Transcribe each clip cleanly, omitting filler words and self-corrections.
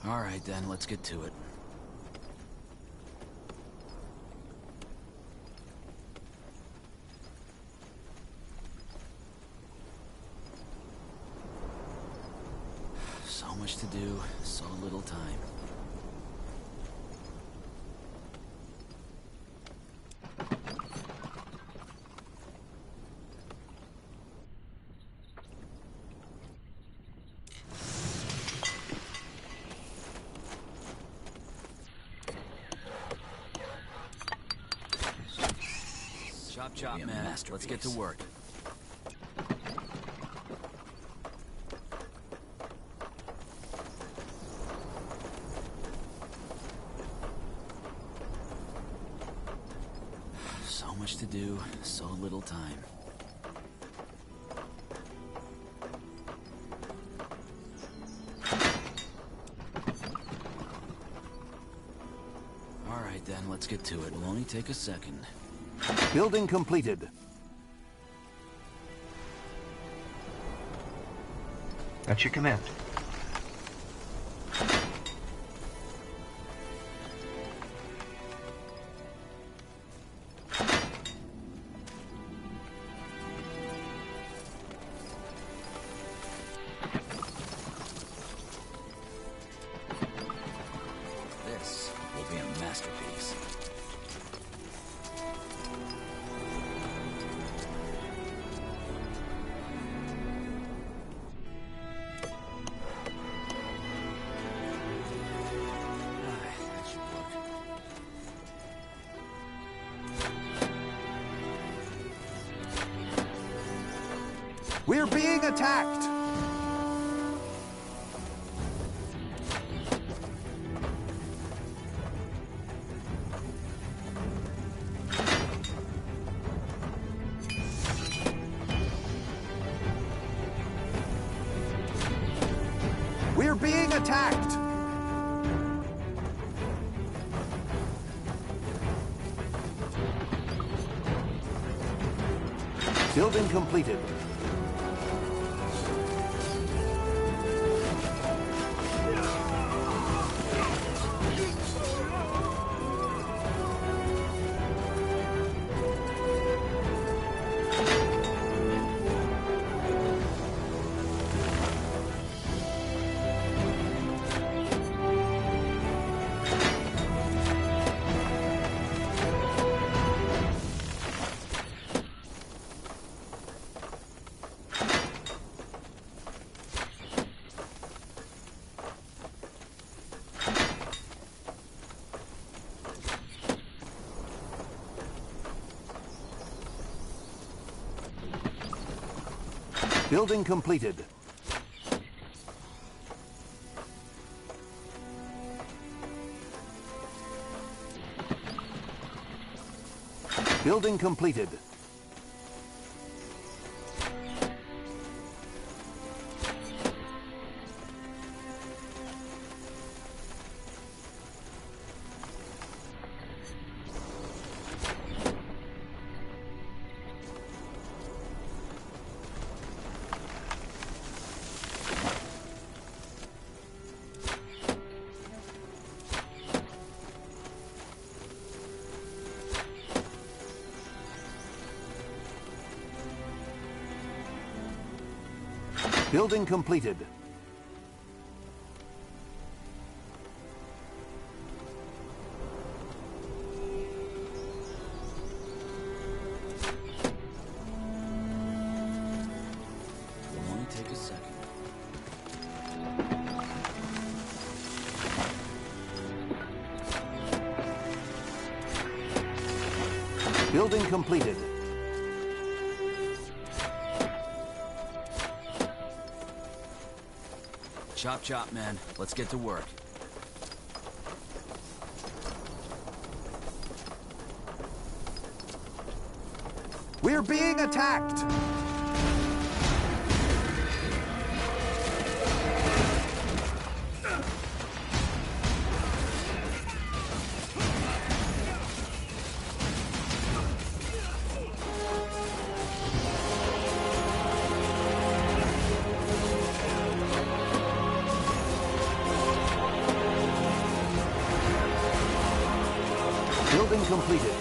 All right, then, let's get to it. So much to do, so little time. Chop chop, man. Let's get to work. So much to do, so little time. All right, then, let's get to it. Will only take a second. Building completed. That's your command. This will be a masterpiece. That should work. We're being attacked! We're being attacked! Building completed. Building completed. Building completed. Building completed. Will only take a second. Building completed. Chop chop, man. Let's get to work. We're being attacked! Building completed.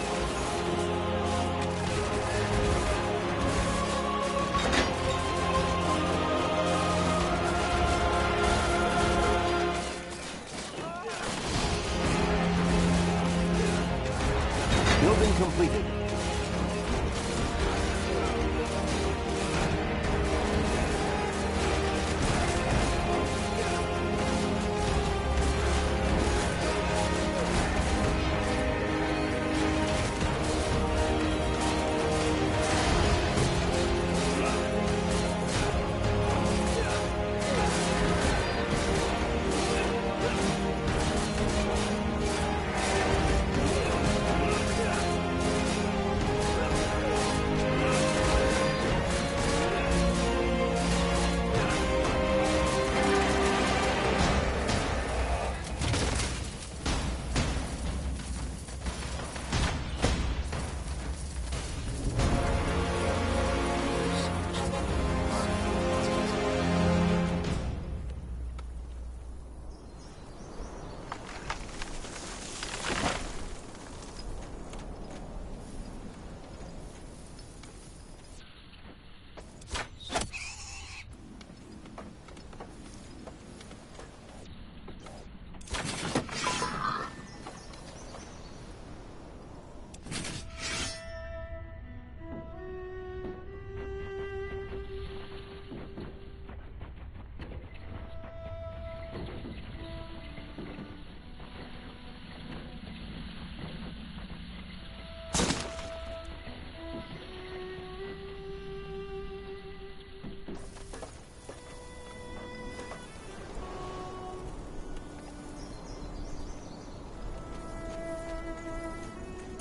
Building completed.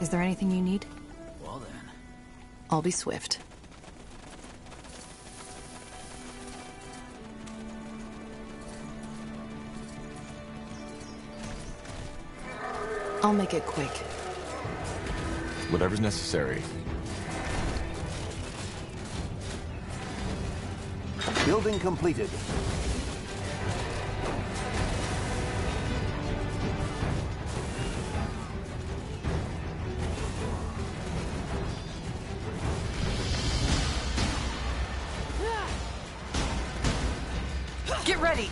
Is there anything you need? Well then. I'll be swift. I'll make it quick. Whatever's necessary. Building completed. Get ready!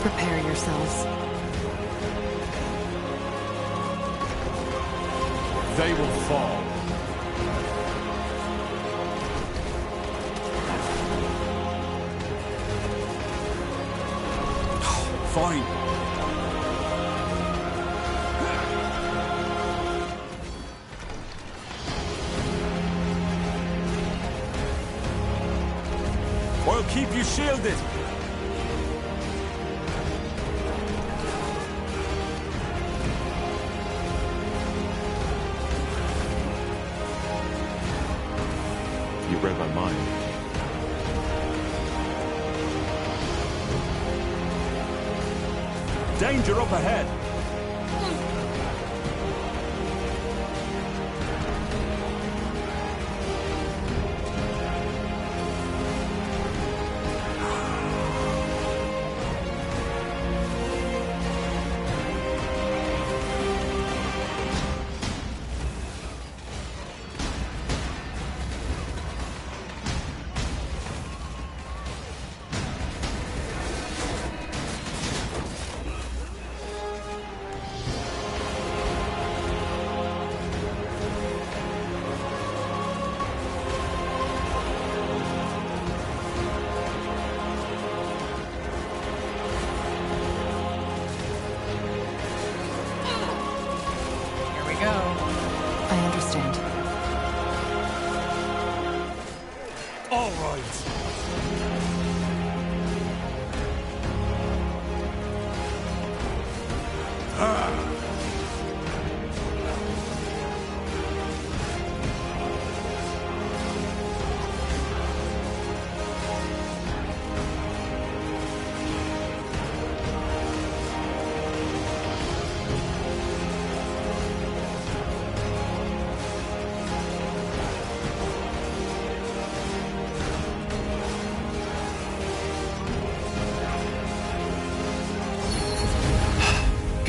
Prepare yourselves. They will fall. Fine. I'll keep you shielded. You read my mind. Danger up ahead!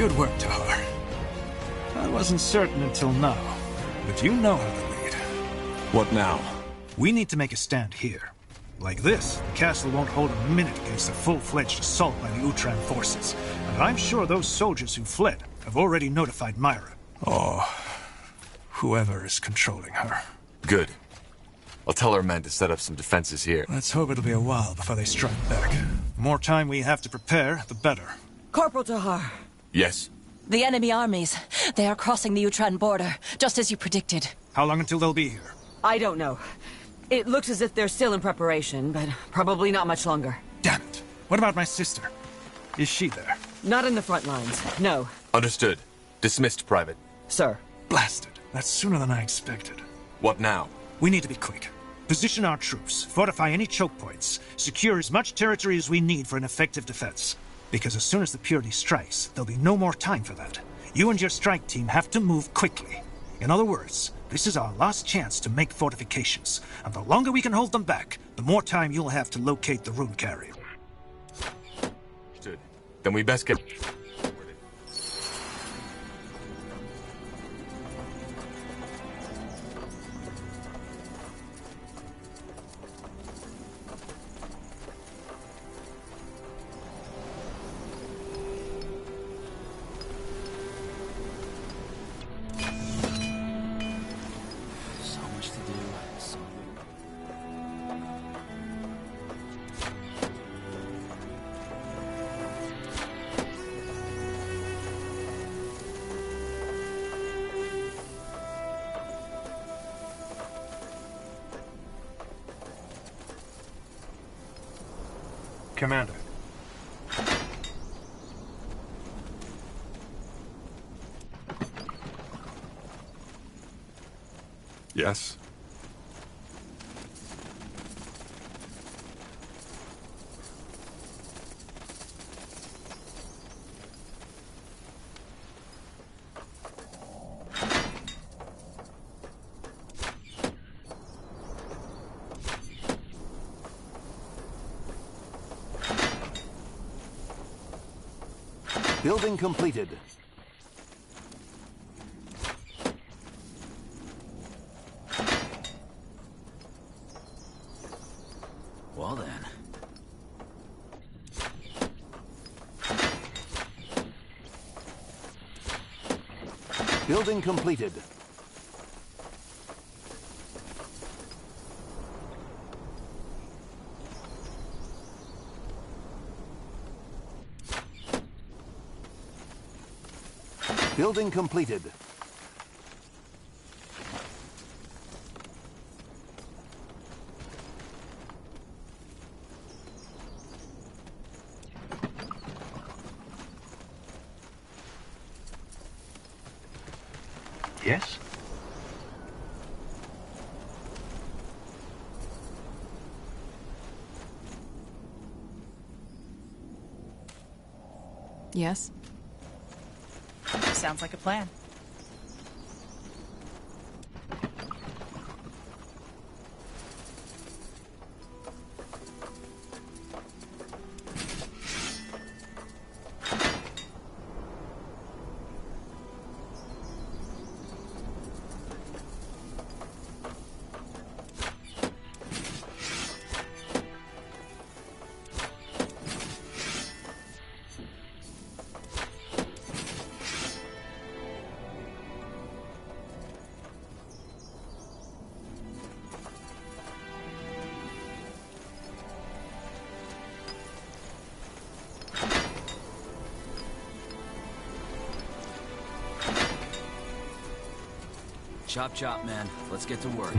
Good work, Tahar. I wasn't certain until now, but you know how to lead. What now? We need to make a stand here. Like this, the castle won't hold a minute against a full-fledged assault by the Utran forces. And I'm sure those soldiers who fled have already notified Myra. Or whoever is controlling her. Good. I'll tell our men to set up some defenses here. Let's hope it'll be a while before they strike back. The more time we have to prepare, the better. Corporal Tahar. Yes? The enemy armies. They are crossing the Utran border, just as you predicted. How long until they'll be here? I don't know. It looks as if they're still in preparation, but probably not much longer. Damn it. What about my sister? Is she there? Not in the front lines, no. Understood. Dismissed, Private. Sir. Blasted. That's sooner than I expected. What now? We need to be quick. Position our troops, fortify any choke points, secure as much territory as we need for an effective defense. Because as soon as the Purity strikes, there'll be no more time for that. You and your strike team have to move quickly. In other words, this is our last chance to make fortifications, and the longer we can hold them back, the more time you'll have to locate the rune carrier. Understood. Then we best get... So much to do. So Commander. Yes? Building completed. well then. Building completed. Building completed. Yes? Yes? Sounds like a plan. Chop chop, man. Let's get to work.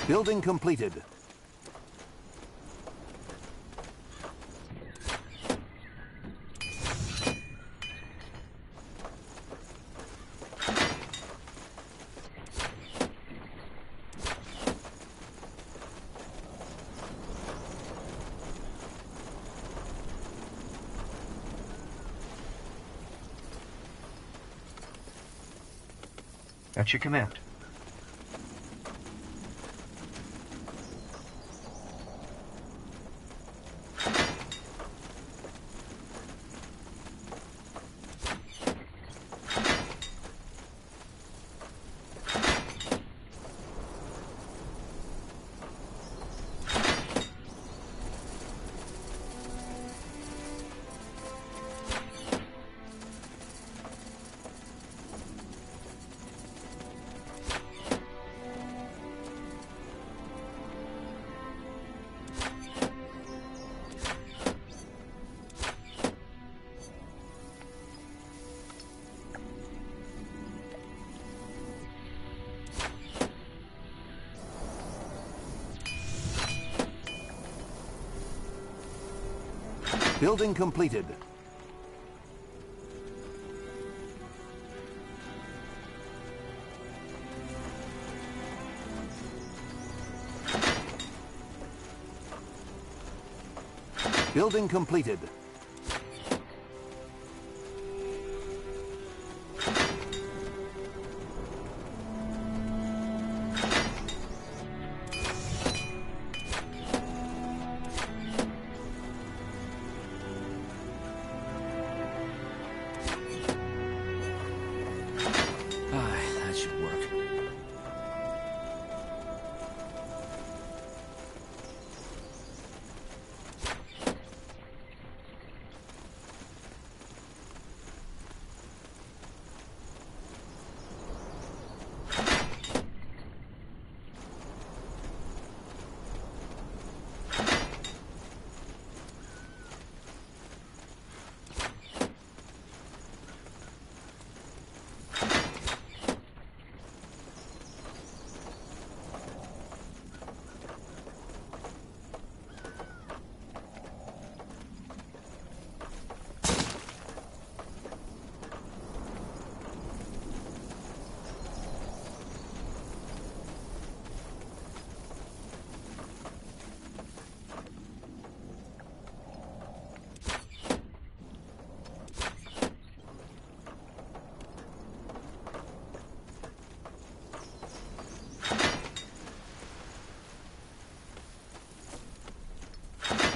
Building completed. At your command. Building completed. Building completed. That should work.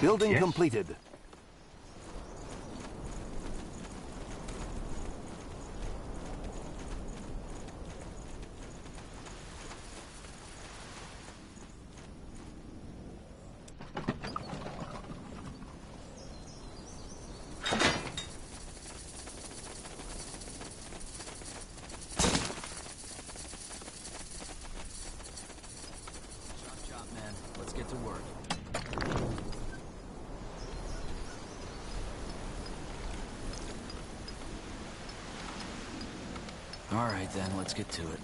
Building Yes. completed. Chop chop, man. Let's get to work. All right, then, let's get to it.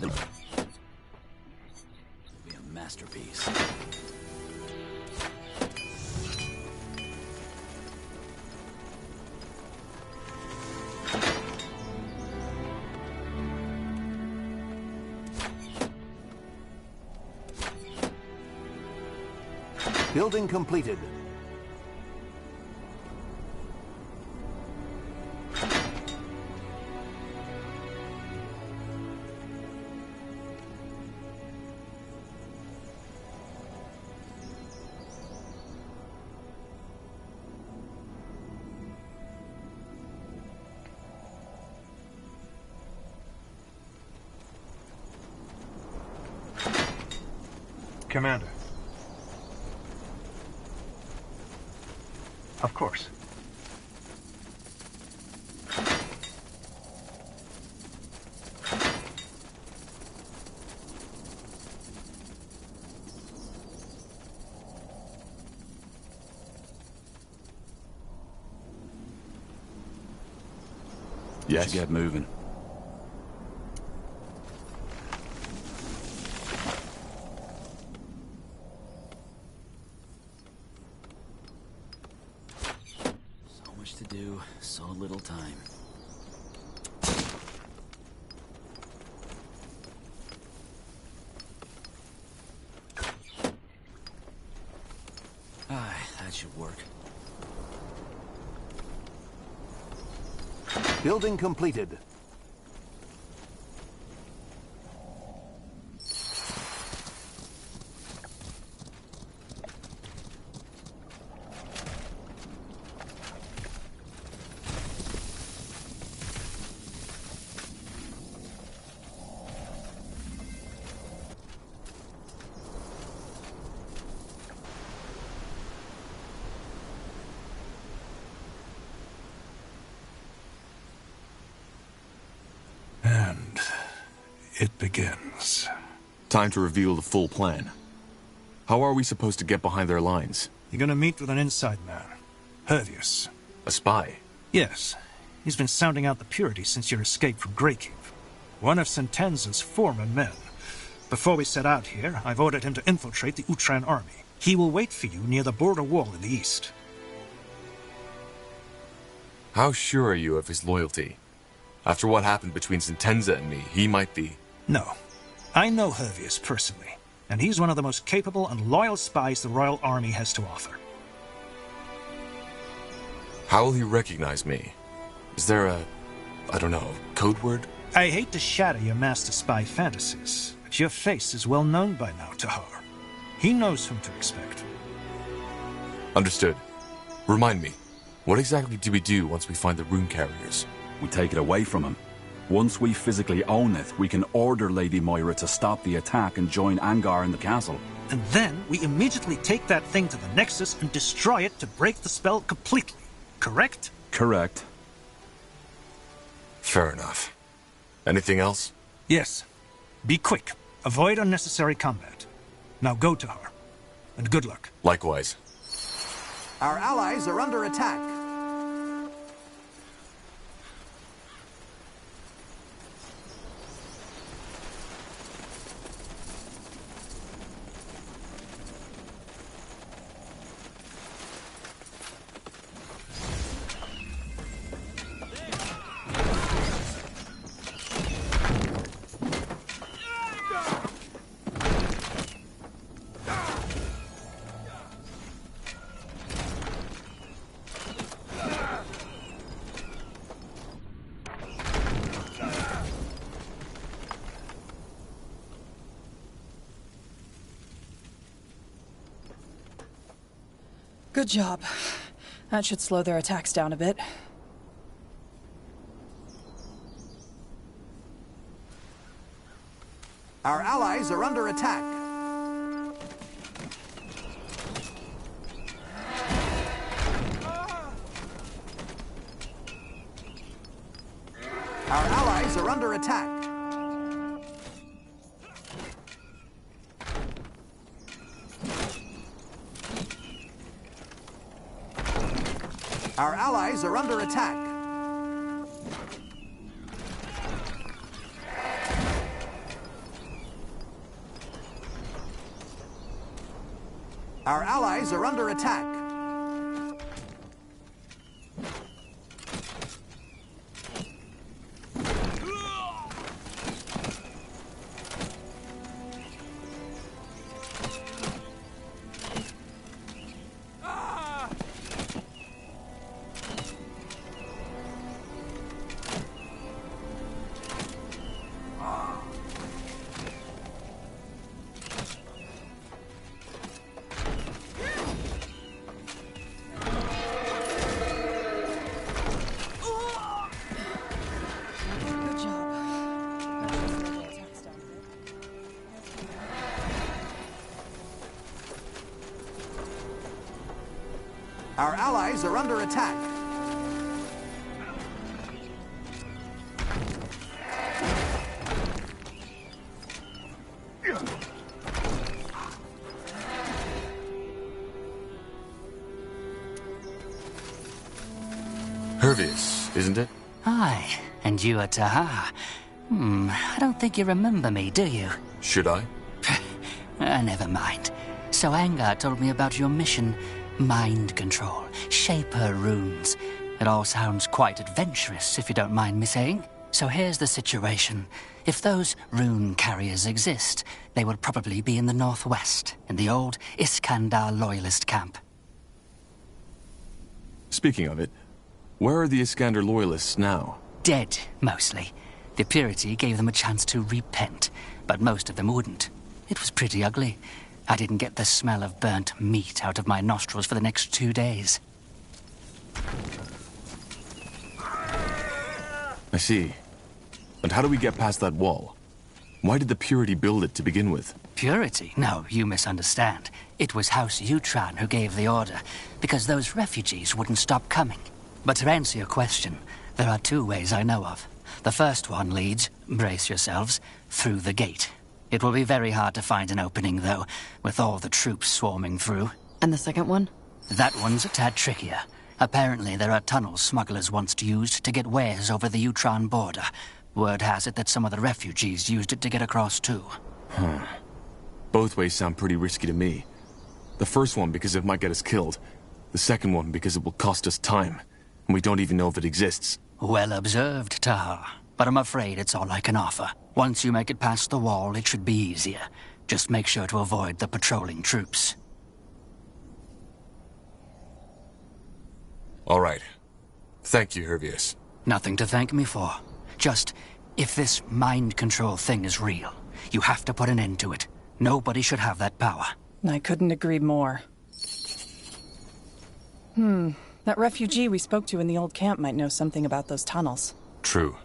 Be a masterpiece. Building completed. Commander. Of course. Yes. Should get moving. So much to do, so little time. That should work. Building completed. And it begins. Time to reveal the full plan. How are we supposed to get behind their lines? You're gonna meet with an inside man, Hervius. A spy? Yes. He's been sounding out the Purity since your escape from Greykeep. One of Sentenza's former men. Before we set out here, I've ordered him to infiltrate the Utran army. He will wait for you near the border wall in the east. How sure are you of his loyalty? After what happened between Sentenza and me, he might be... No. I know Hervius personally, and he's one of the most capable and loyal spies the Royal Army has to offer. How will he recognize me? Is there a... I don't know, code word? I hate to shatter your master spy fantasies, but your face is well known by now to Har. He knows whom to expect. Understood. Remind me, what exactly do we do once we find the rune carriers? We take it away from him. Once we physically own it, we can order Lady Moira to stop the attack and join Angar in the castle. And then we immediately take that thing to the Nexus and destroy it to break the spell completely. Correct? Correct. Fair enough. Anything else? Yes. Be quick. Avoid unnecessary combat. Now go to her. And good luck. Likewise. Our allies are under attack. Good job. That should slow their attacks down a bit. Our allies are under attack. Our allies are under attack. Our allies are under attack. Our allies are under attack. Our allies are under attack. Hervius, isn't it? Aye, and you are Taha. I don't think you remember me, do you? Should I? Never mind. So Angar told me about your mission. Mind control. Shape her runes. It all sounds quite adventurous, if you don't mind me saying. So here's the situation. If those rune carriers exist, they will probably be in the northwest, in the old Iskandar loyalist camp. Speaking of it, where are the Iskander loyalists now? Dead, mostly. The purity gave them a chance to repent, but most of them wouldn't. It was pretty ugly. I didn't get the smell of burnt meat out of my nostrils for the next 2 days. I see. And how do we get past that wall? Why did the Purity build it to begin with? Purity? No, you misunderstand. It was House Utran who gave the order, because those refugees wouldn't stop coming. But to answer your question, there are 2 ways I know of. The first one leads, brace yourselves, through the gate. It will be very hard to find an opening, though, with all the troops swarming through. And the second one? That one's a tad trickier. Apparently there are tunnels smugglers once used to get wares over the Utran border. Word has it that some of the refugees used it to get across too. Both ways sound pretty risky to me. The first one because it might get us killed. The second one because it will cost us time. And we don't even know if it exists. Well observed, Taha. But I'm afraid it's all I can offer. Once you make it past the wall, it should be easier. Just make sure to avoid the patrolling troops. All right. Thank you, Hervius. Nothing to thank me for. Just, if this mind control thing is real, you have to put an end to it. Nobody should have that power. I couldn't agree more. That refugee we spoke to in the old camp might know something about those tunnels. True.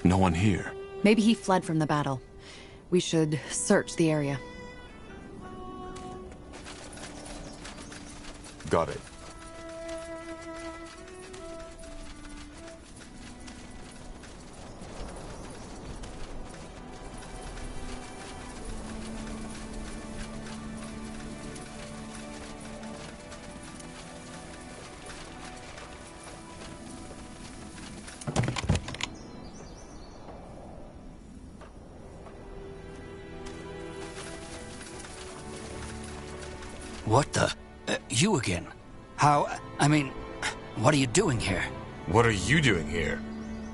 No one here. Maybe he fled from the battle. We should search the area. Got it. What the? You again? How? I mean, what are you doing here? What are you doing here?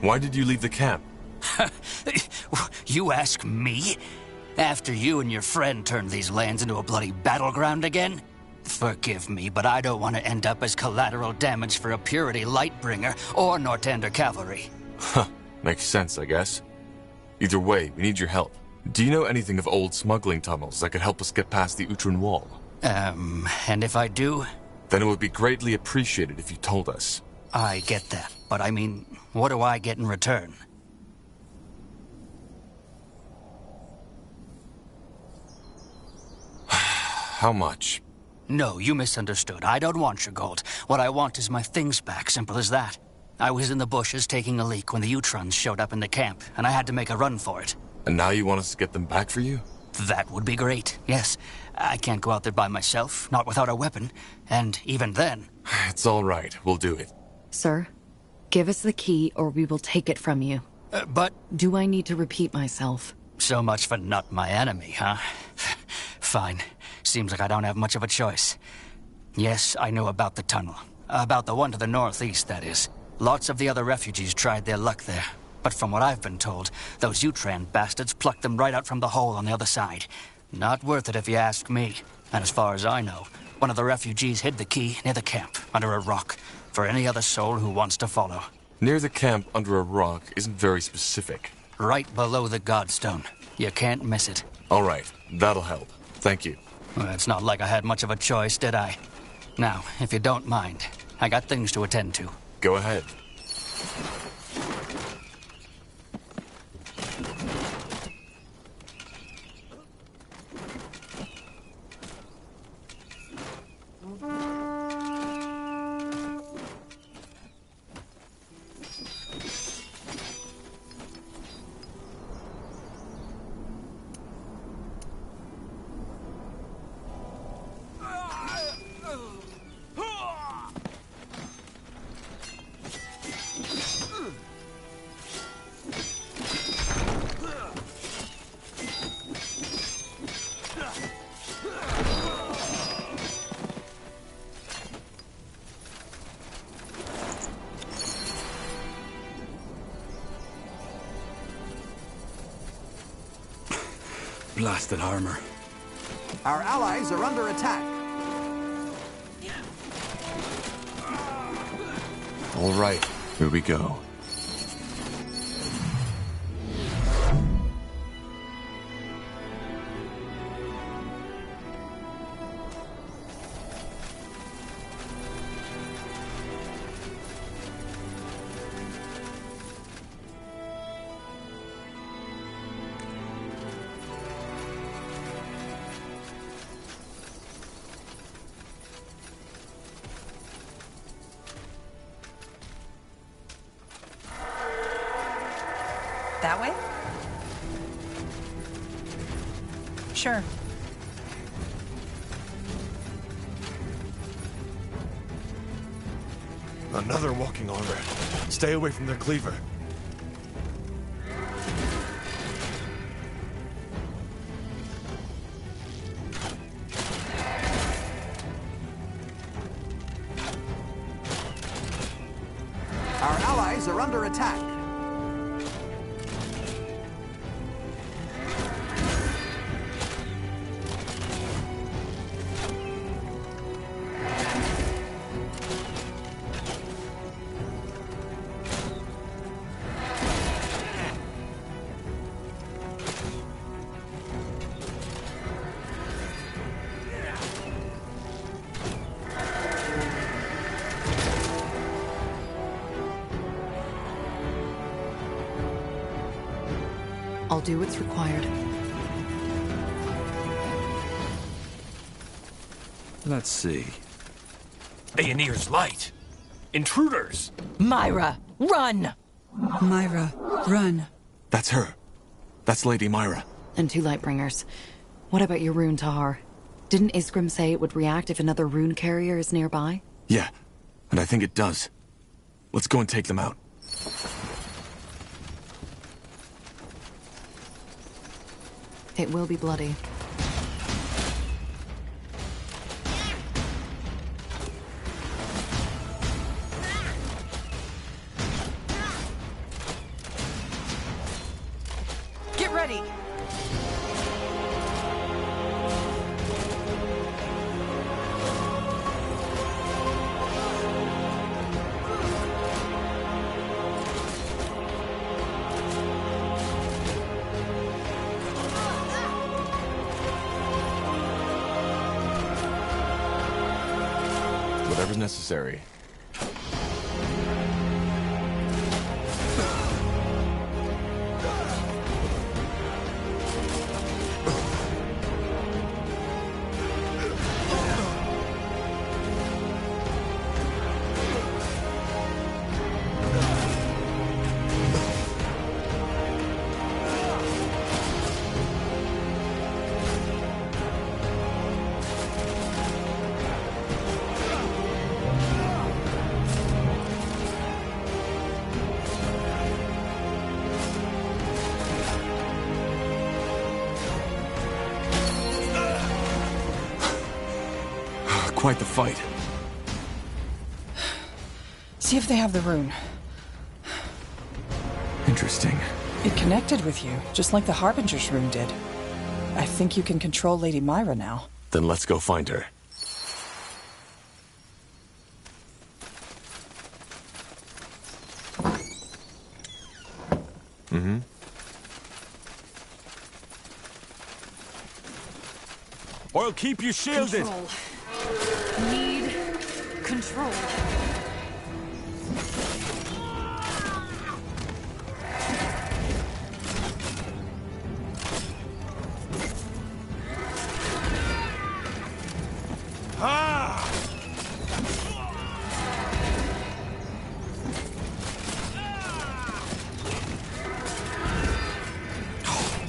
Why did you leave the camp? You ask me? After you and your friend turned these lands into a bloody battleground again? Forgive me, but I don't want to end up as collateral damage for a Purity Lightbringer or Nortander Cavalry. Huh. Makes sense, I guess. Either way, we need your help. Do you know anything of old smuggling tunnels that could help us get past the Utran Wall? And if I do? Then it would be greatly appreciated if you told us. I get that, but I mean, what do I get in return? How much? No, you misunderstood. I don't want your gold. What I want is my things back, simple as that. I was in the bushes taking a leak when the Utrans showed up in the camp, and I had to make a run for it. And now you want us to get them back for you? That would be great, yes. I can't go out there by myself, not without a weapon, and even then... It's all right, we'll do it. Sir, give us the key or we will take it from you. But... Do I need to repeat myself? So much for not my enemy, huh? Fine. Seems like I don't have much of a choice. Yes, I know about the tunnel. About the one to the northeast, that is. Lots of the other refugees tried their luck there. But from what I've been told, those Utran bastards plucked them right out from the hole on the other side. Not worth it if you ask me. And as far as I know, one of the refugees hid the key near the camp, under a rock, for any other soul who wants to follow. Near the camp under a rock isn't very specific. Right below the Godstone. You can't miss it. All right, that'll help. Thank you. Well, it's not like I had much of a choice, did I? Now, if you don't mind, I got things to attend to. Go ahead. Blasted armor. Our allies are under attack. All right, here we go. That way? Sure. Another walking armor. Stay away from their cleaver. Our allies are under attack. I'll do what's required. Let's see. Aeonir's light! Intruders! Myra, run! Myra, run. That's her. That's Lady Myra. And 2 Lightbringers. What about your rune, Tahar? Didn't Iskrim say it would react if another rune carrier is nearby? Yeah, and I think it does. Let's go and take them out. It will be bloody. Get ready! Whatever's necessary. Quite the fight. See if they have the rune. Interesting. It connected with you, just like the Harbinger's rune did. I think you can control Lady Myra now. Then let's go find her. I'll keep you shielded. Control. Need control.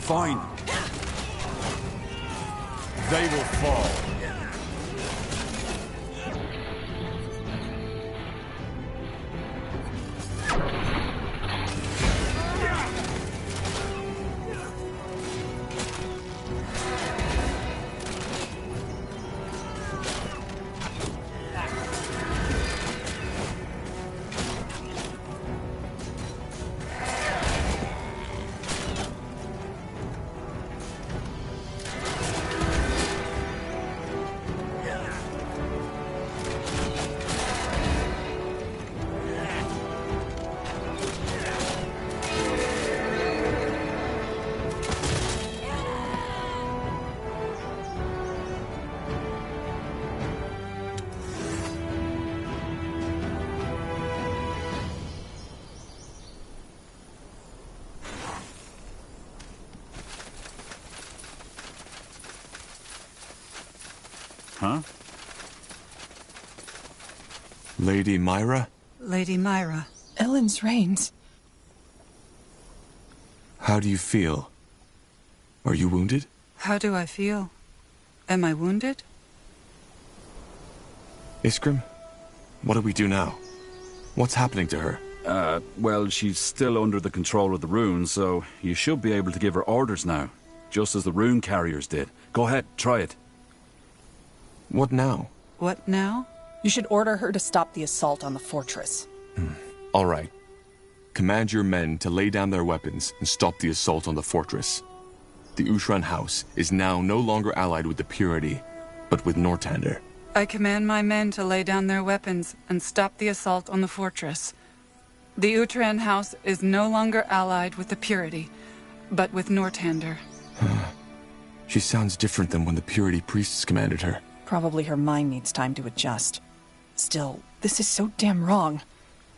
Fine. They will fall. Huh? Lady Myra? Lady Myra. Ellen's reigns. How do you feel? Are you wounded? How do I feel? Am I wounded? Iskrim? What do we do now? What's happening to her? Well, she's still under the control of the runes, so you should be able to give her orders now. Just as the rune carriers did. Go ahead, try it. What now? What now? You should order her to stop the assault on the fortress. All right. Command your men to lay down their weapons and stop the assault on the fortress. The Ushran house is now no longer allied with the Purity, but with Northander. I command my men to lay down their weapons and stop the assault on the fortress. The Utran house is no longer allied with the Purity, but with Northander. She sounds different than when the Purity priests commanded her. Probably her mind needs time to adjust. Still, this is so damn wrong.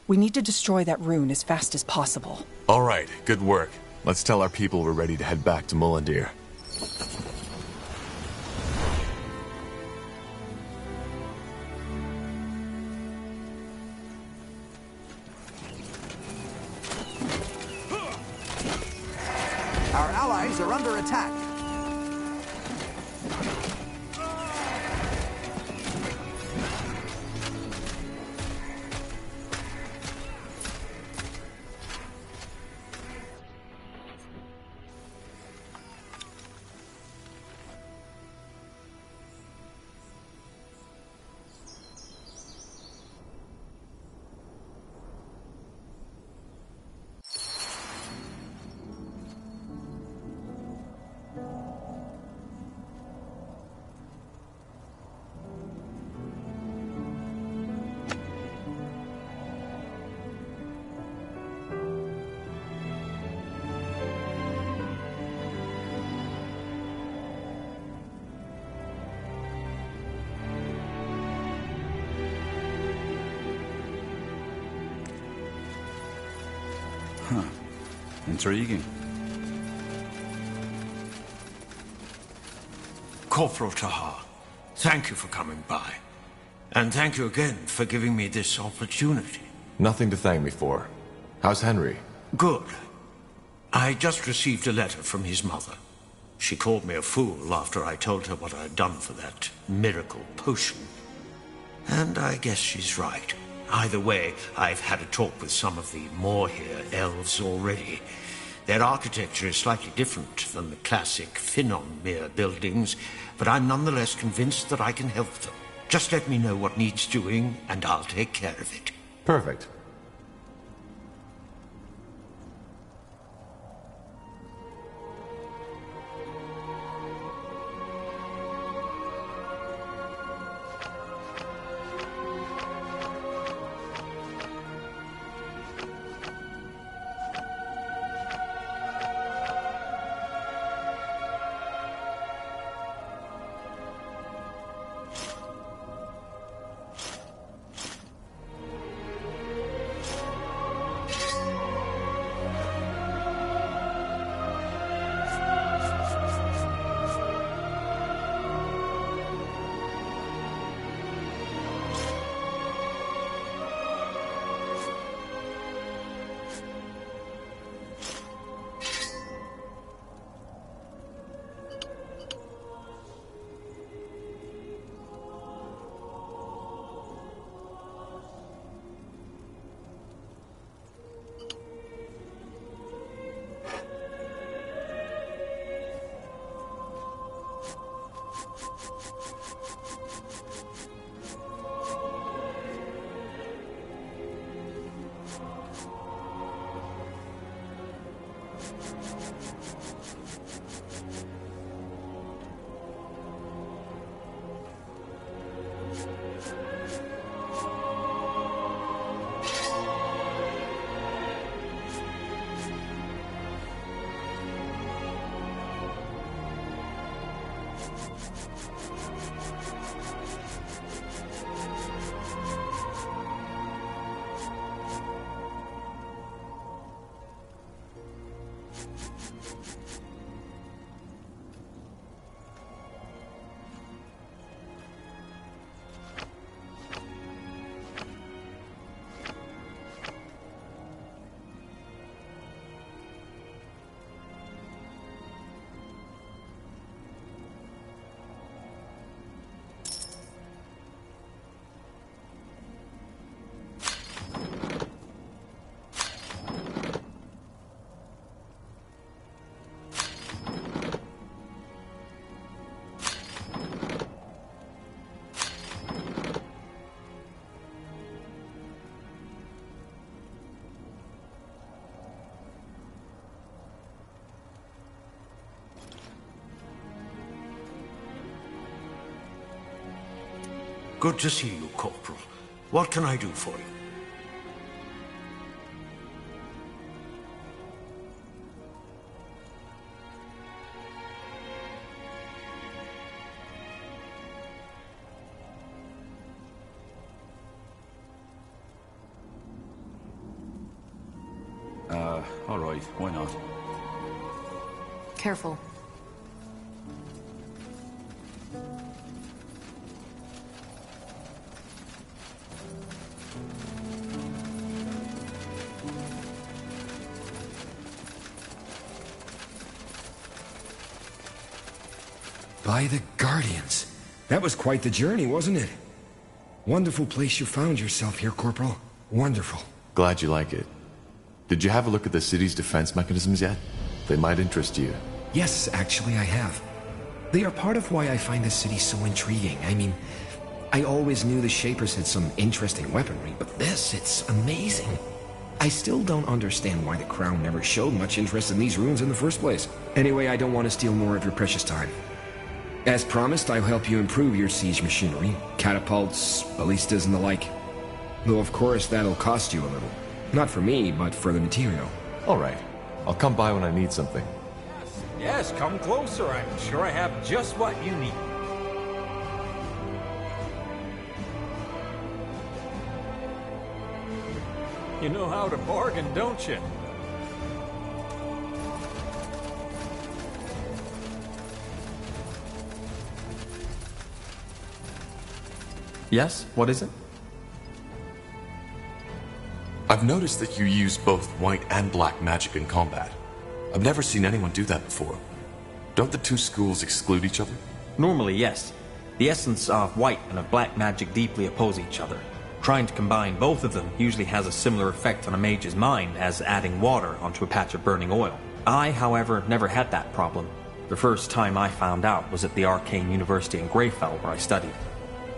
We need to destroy that rune as fast as possible. All right, good work. Let's tell our people we're ready to head back to Mullendir. Our allies are under attack. Huh. Intriguing. Corporal Tahar, thank you for coming by. And thank you again for giving me this opportunity. Nothing to thank me for. How's Henry? Good. I just received a letter from his mother. She called me a fool after I told her what I'd done for that miracle potion. And I guess she's right. Either way, I've had a talk with some of the Moorhere elves already. Their architecture is slightly different than the classic Finnonmere buildings, but I'm nonetheless convinced that I can help them. Just let me know what needs doing, and I'll take care of it. Perfect. Good to see you, Corporal. What can I do for you? All right, why not? Careful. By the Guardians. That was quite the journey, wasn't it? Wonderful place you found yourself here, Corporal. Wonderful. Glad you like it. Did you have a look at the city's defense mechanisms yet? They might interest you. Yes, actually I have. They are part of why I find this city so intriguing. I mean, I always knew the Shapers had some interesting weaponry, but this, it's amazing. I still don't understand why the Crown never showed much interest in these ruins in the first place. Anyway, I don't want to steal more of your precious time. As promised, I'll help you improve your siege machinery, catapults, ballistas, and the like. Though of course that'll cost you a little. Not for me, but for the material. All right. I'll come by when I need something. Yes, come closer. I'm sure I have just what you need. You know how to bargain, don't you? Yes? What is it? I've noticed that you use both white and black magic in combat. I've never seen anyone do that before. Don't the two schools exclude each other? Normally, yes. The essence of white and of black magic deeply oppose each other. Trying to combine both of them usually has a similar effect on a mage's mind as adding water onto a patch of burning oil. I, however, never had that problem. The first time I found out was at the Arcane University in Greyfell, where I studied.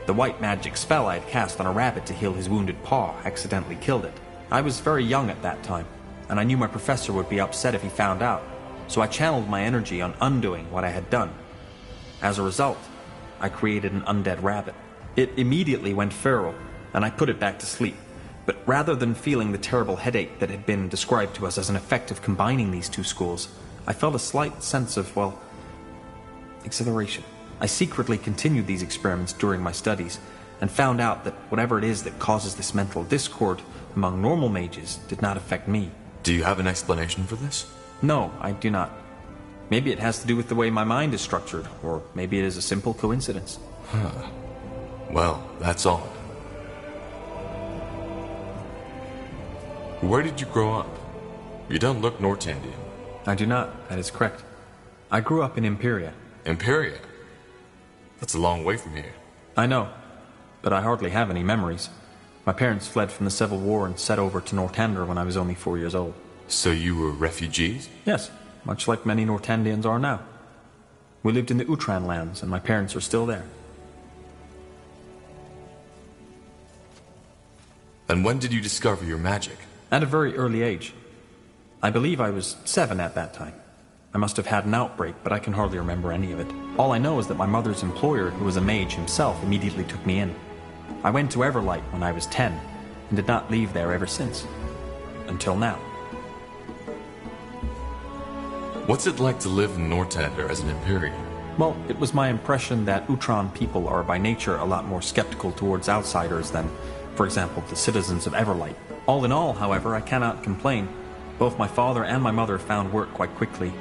The white magic spell I had cast on a rabbit to heal his wounded paw accidentally killed it. I was very young at that time, and I knew my professor would be upset if he found out, so I channeled my energy on undoing what I had done. As a result, I created an undead rabbit. It immediately went feral, and I put it back to sleep. But rather than feeling the terrible headache that had been described to us as an effect of combining these two schools, I felt a slight sense of, well, exhilaration. I secretly continued these experiments during my studies, and found out that whatever it is that causes this mental discord among normal mages did not affect me. Do you have an explanation for this? No, I do not. Maybe it has to do with the way my mind is structured, or maybe it is a simple coincidence. Huh. Well, that's all. Where did you grow up? You don't look Nortandian. I do not, that is correct. I grew up in Imperia. Imperia? That's a long way from here. I know, but I hardly have any memories. My parents fled from the Civil War and set over to Northander when I was only 4 years old. So you were refugees? Yes, much like many Nortandians are now. We lived in the Utran lands, and my parents are still there. And when did you discover your magic? At a very early age. I believe I was 7 at that time. I must have had an outbreak, but I can hardly remember any of it. All I know is that my mother's employer, who was a mage himself, immediately took me in. I went to Everlight when I was 10, and did not leave there ever since. Until now. What's it like to live in Northander as an Imperial? Well, it was my impression that Utran people are by nature a lot more skeptical towards outsiders than, for example, the citizens of Everlight. All in all, however, I cannot complain. Both my father and my mother found work quite quickly,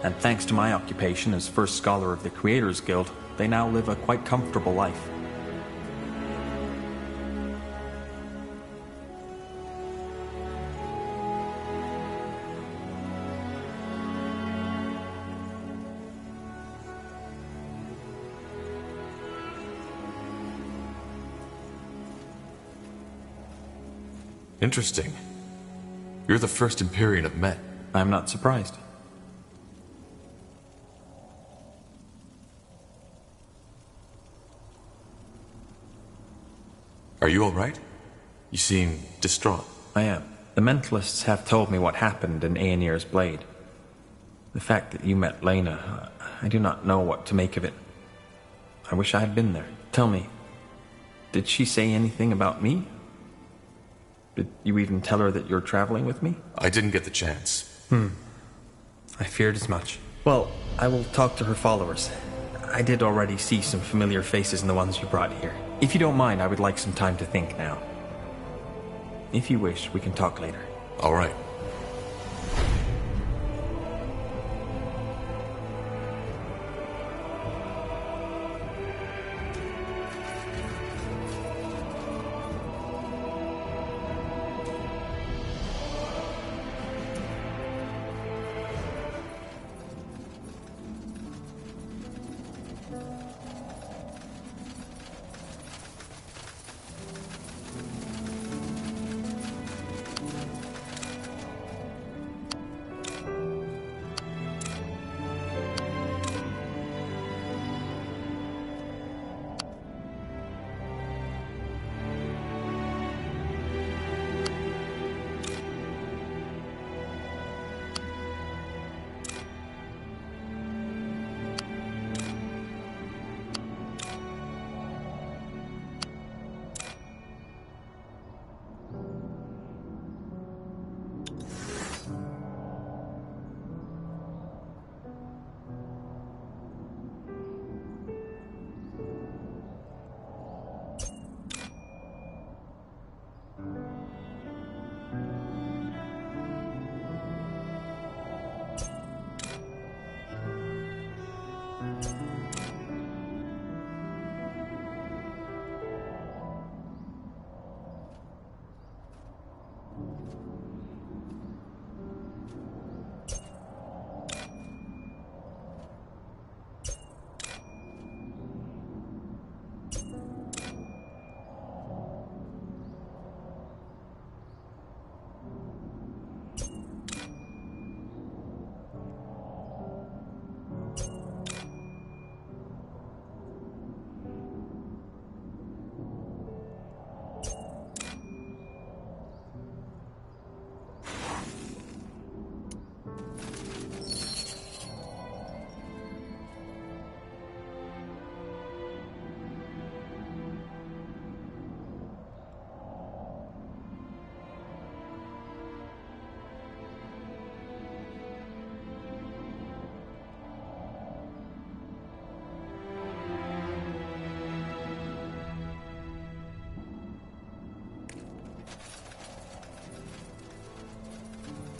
and thanks to my occupation as first scholar of the Creators Guild, they now live a quite comfortable life. Interesting. You're the first Empyrean I've met. I'm not surprised. Are you alright? You seem distraught. I am. The mentalists have told me what happened in Aenir's Blade. The fact that you met Lena, I do not know what to make of it. I wish I had been there. Tell me, did she say anything about me? Did you even tell her that you're traveling with me? I didn't get the chance. I feared as much. Well, I will talk to her followers. I did already see some familiar faces in the ones you brought here. If you don't mind, I would like some time to think now. If you wish, we can talk later. All right.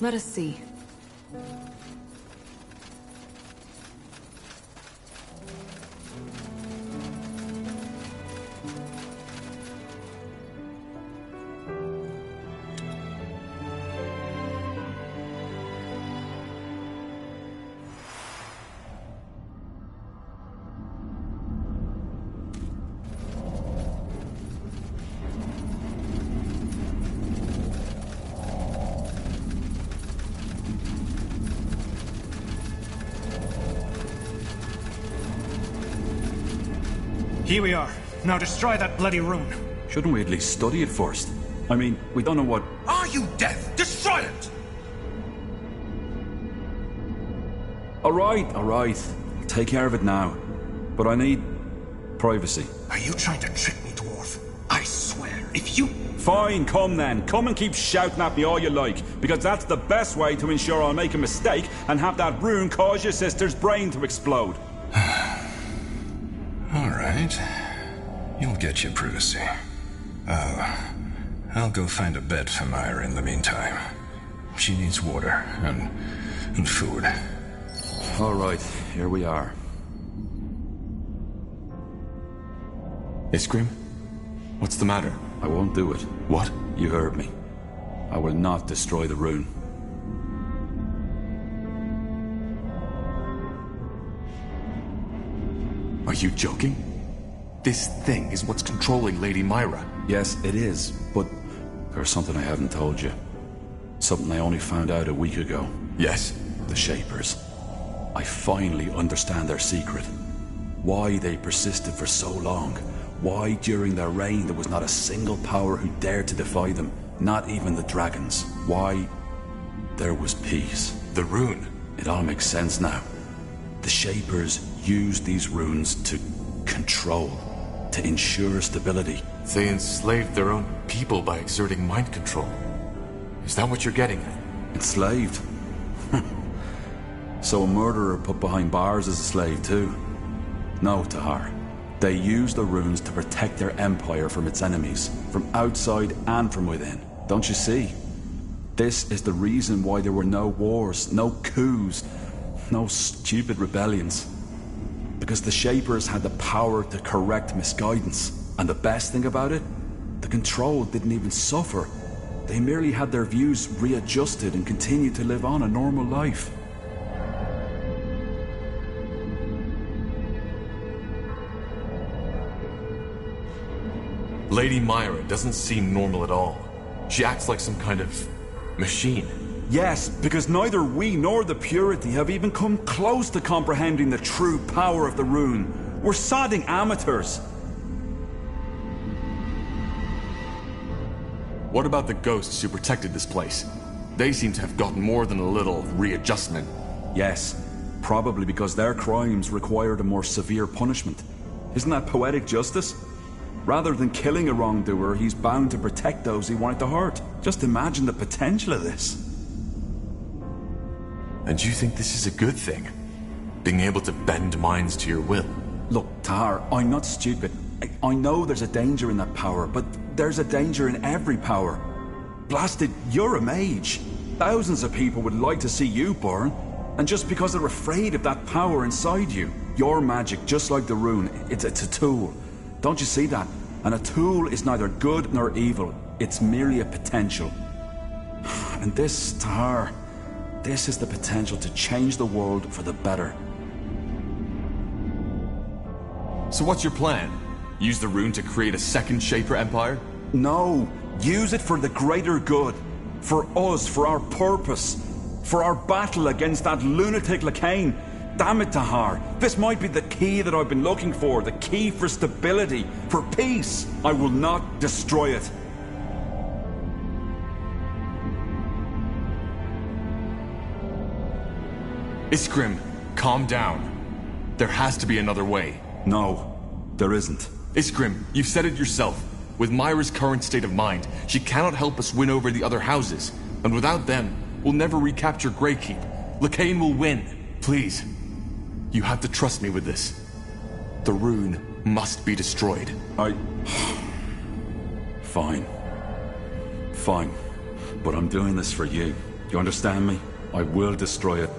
Let us see. Here we are. Now destroy that bloody rune. Shouldn't we at least study it first? I mean, we don't know what... Are you deaf? Destroy it! Alright. I'll take care of it now. But I need... privacy. Are you trying to trick me, dwarf? I swear, if you... Fine, come then. Come and keep shouting at me all you like, because that's the best way to ensure I'll make a mistake and have that rune cause your sister's brain to explode. Alright. You'll get your privacy. I'll go find a bed for Myra in the meantime. She needs water and food. Alright, here we are. Iskrim? What's the matter? I won't do it. What? You heard me. I will not destroy the rune. Are you joking? This thing is what's controlling Lady Myra. Yes, it is, but there's something I haven't told you. Something I only found out a week ago. Yes? The Shapers. I finally understand their secret. Why they persisted for so long. Why during their reign there was not a single power who dared to defy them. Not even the dragons. Why there was peace. The rune. It all makes sense now. The Shapers used these runes to control, to ensure stability. They enslaved their own people by exerting mind control. Is that what you're getting at? Enslaved? So a murderer put behind bars is a slave too? No, Tahar. They used the runes to protect their empire from its enemies, from outside and from within. Don't you see? This is the reason why there were no wars, no coups, no stupid rebellions. Because the Shapers had the power to correct misguidance. And the best thing about it? The control didn't even suffer. They merely had their views readjusted and continued to live on a normal life. Lady Myra doesn't seem normal at all. She acts like some kind of machine. Yes, because neither we nor the Purity have even come close to comprehending the true power of the rune. We're sodding amateurs. What about the ghosts who protected this place? They seem to have gotten more than a little readjustment. Yes, probably because their crimes required a more severe punishment. Isn't that poetic justice? Rather than killing a wrongdoer, he's bound to protect those he wanted to hurt. Just imagine the potential of this. And you think this is a good thing? Being able to bend minds to your will? Look, Tahar, I'm not stupid. I know there's a danger in that power, but there's a danger in every power. Blasted, you're a mage. Thousands of people would like to see you burn, and just because they're afraid of that power inside you. Your magic, just like the rune, it's a tool. Don't you see that? And a tool is neither good nor evil. It's merely a potential. And this, Tahar, this is the potential to change the world for the better. So what's your plan? Use the rune to create a second Shaper empire? No, use it for the greater good. For us, for our purpose. For our battle against that lunatic Lacane. Damn it, Tahar. This might be the key that I've been looking for. The key for stability, for peace. I will not destroy it. Iskrim, calm down. There has to be another way. No, there isn't. Iskrim, you've said it yourself. With Myra's current state of mind, she cannot help us win over the other houses. And without them, we'll never recapture Greykeep. Lacane will win. Please. You have to trust me with this. The rune must be destroyed. Fine. Fine. But I'm doing this for you. You understand me? I will destroy it.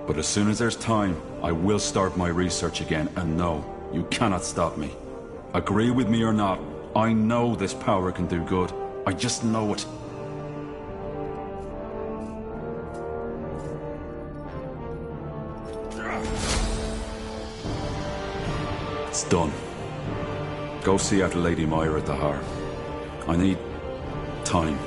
But as soon as there's time, I will start my research again. And no, you cannot stop me. Agree with me or not, I know this power can do good. I just know it. It's done. Go see after Lady Myra, Tahar. I need time.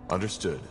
Understood.